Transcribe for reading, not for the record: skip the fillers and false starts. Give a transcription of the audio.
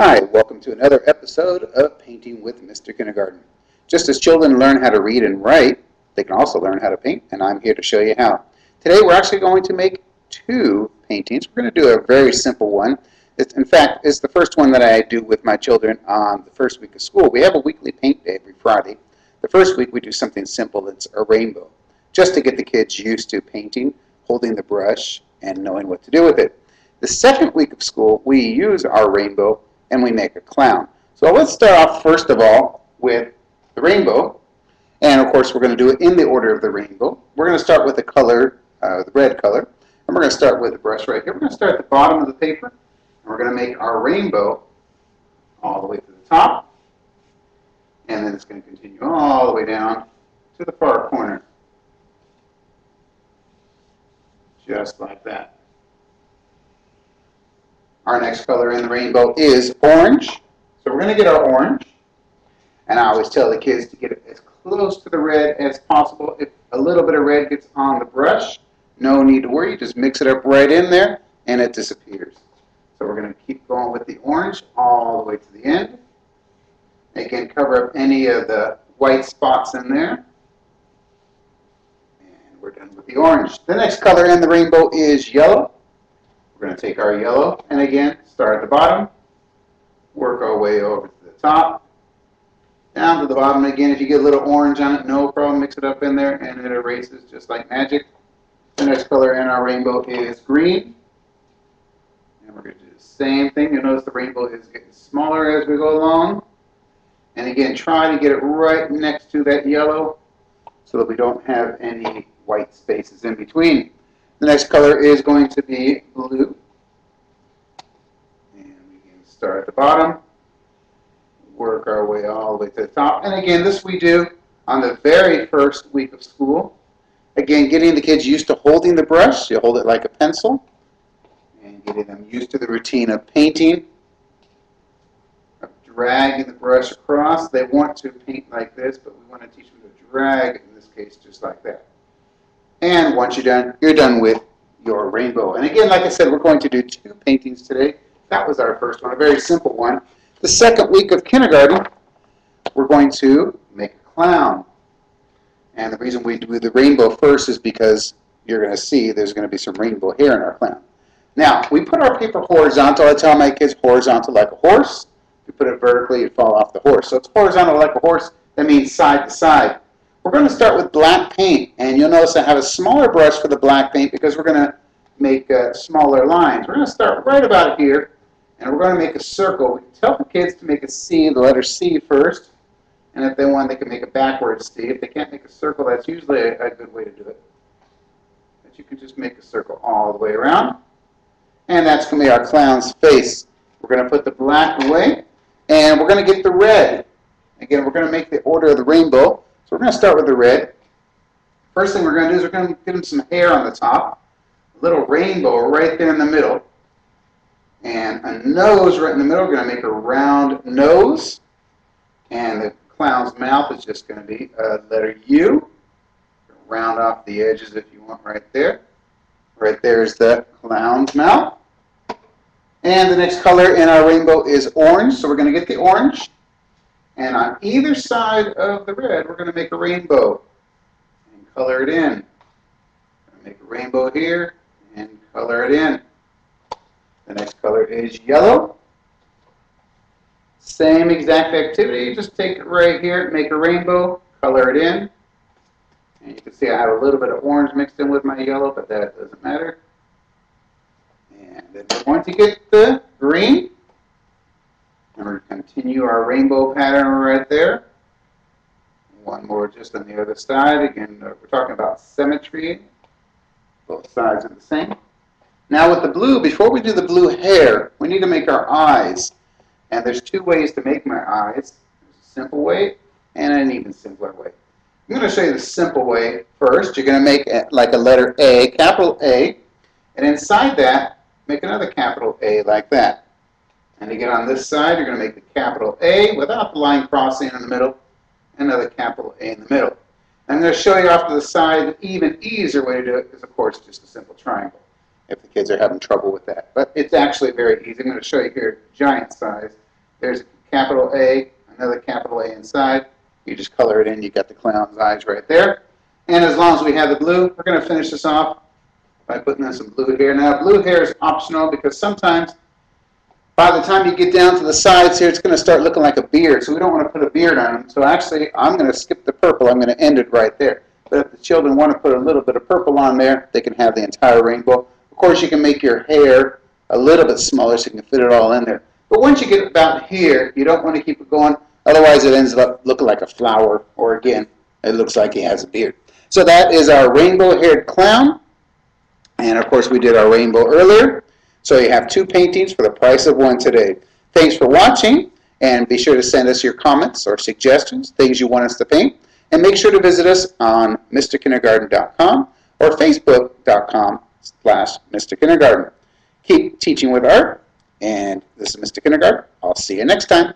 Hi, welcome to another episode of Painting with Mr. Kindergarten. Just as children learn how to read and write, they can also learn how to paint, and I'm here to show you how. Today we're actually going to make two paintings. We're going to do a very simple one. In fact, it's the first one that I do with my children on the first week of school. We have a weekly paint day every Friday. The first week we do something simple. It's a rainbow, just to get the kids used to painting, holding the brush, and knowing what to do with it. The second week of school, we use our rainbow and we make a clown. So let's start off first of all with the rainbow. And of course we're going to do it in the order of the rainbow. We're going to start with the color, the red color. And we're going to start with the brush right here. We're going to start at the bottom of the paper. And we're going to make our rainbow all the way to the top. And then it's going to continue all the way down to the far corner. Just like that. Our next color in the rainbow is orange. So we're going to get our orange. And I always tell the kids to get it as close to the red as possible. If a little bit of red gets on the brush, no need to worry. Just mix it up right in there and it disappears. So we're going to keep going with the orange all the way to the end. Again, cover up any of the white spots in there. And we're done with the orange. The next color in the rainbow is yellow. We're going to take our yellow and again start at the bottom, work our way over to the top, down to the bottom. Again, if you get a little orange on it, no problem, mix it up in there and it erases just like magic. The next color in our rainbow is green. And we're going to do the same thing. You'll notice the rainbow is getting smaller as we go along. And again, try to get it right next to that yellow so that we don't have any white spaces in between. The next color is going to be blue. And we can start at the bottom, work our way all the way to the top. And again, this we do on the very first week of school. Again, getting the kids used to holding the brush. You hold it like a pencil. And getting them used to the routine of painting, of dragging the brush across. They want to paint like this, but we want to teach them to drag, in this case, just like that. And once you're done with your rainbow. And again, like I said, we're going to do two paintings today. That was our first one, a very simple one. The second week of kindergarten, we're going to make a clown. And the reason we do the rainbow first is because you're going to see there's going to be some rainbow hair in our clown. Now, we put our paper horizontal. I tell my kids horizontal like a horse. If you put it vertically, you'd fall off the horse. So it's horizontal like a horse. That means side to side. We're going to start with black paint, and you'll notice I have a smaller brush for the black paint because we're going to make smaller lines. We're going to start right about here, and we're going to make a circle. We can tell the kids to make a C, the letter C first, and if they want, they can make a backwards C. If they can't make a circle, that's usually a good way to do it. But you can just make a circle all the way around, and that's going to be our clown's face. We're going to put the black away, and we're going to get the red. Again, we're going to make the order of the rainbow. So we're going to start with the red. First thing we're going to do is we're going to give them some hair on the top. A little rainbow right there in the middle. And a nose right in the middle. We're going to make a round nose. And the clown's mouth is just going to be a letter U. Round off the edges if you want right there. Right there is the clown's mouth. And the next color in our rainbow is orange. So we're going to get the orange. And on either side of the red, we're going to make a rainbow and color it in. Make a rainbow here and color it in. The next color is yellow. Same exact activity, just take it right here, make a rainbow, color it in. And you can see I have a little bit of orange mixed in with my yellow, but that doesn't matter. And then we're going to get the green. And we're going to continue our rainbow pattern right there. One more just on the other side. Again, we're talking about symmetry. Both sides are the same. Now with the blue, before we do the blue hair, we need to make our eyes. And there's two ways to make my eyes. There's a simple way and an even simpler way. I'm going to show you the simple way first. You're going to make like a letter A, capital A. And inside that, make another capital A like that. And again, on this side, you're going to make the capital A without the line crossing in the middle, another capital A in the middle. And I'm going to show you off to the side an even easier way to do it is, of course, just a simple triangle. if the kids are having trouble with that. But it's actually very easy. I'm going to show you here giant size. There's a capital A, another capital A inside. You just color it in, you got the clown's eyes right there. And as long as we have the blue, we're going to finish this off by putting in some blue hair. Now, blue hair is optional because sometimes by the time you get down to the sides here, it's going to start looking like a beard. So we don't want to put a beard on them. So actually, I'm going to skip the purple. I'm going to end it right there. But if the children want to put a little bit of purple on there, they can have the entire rainbow. Of course, you can make your hair a little bit smaller so you can fit it all in there. But once you get about here, you don't want to keep it going. Otherwise, it ends up looking like a flower, or again, it looks like he has a beard. So that is our rainbow-haired clown. And of course, we did our rainbow earlier. So you have 2 paintings for the price of 1 today. Thanks for watching, and be sure to send us your comments or suggestions, things you want us to paint. And make sure to visit us on MisterKindergarten.com or Facebook.com/MisterKindergarten. Keep teaching with art, and this is Mr. Kindergarten. I'll see you next time.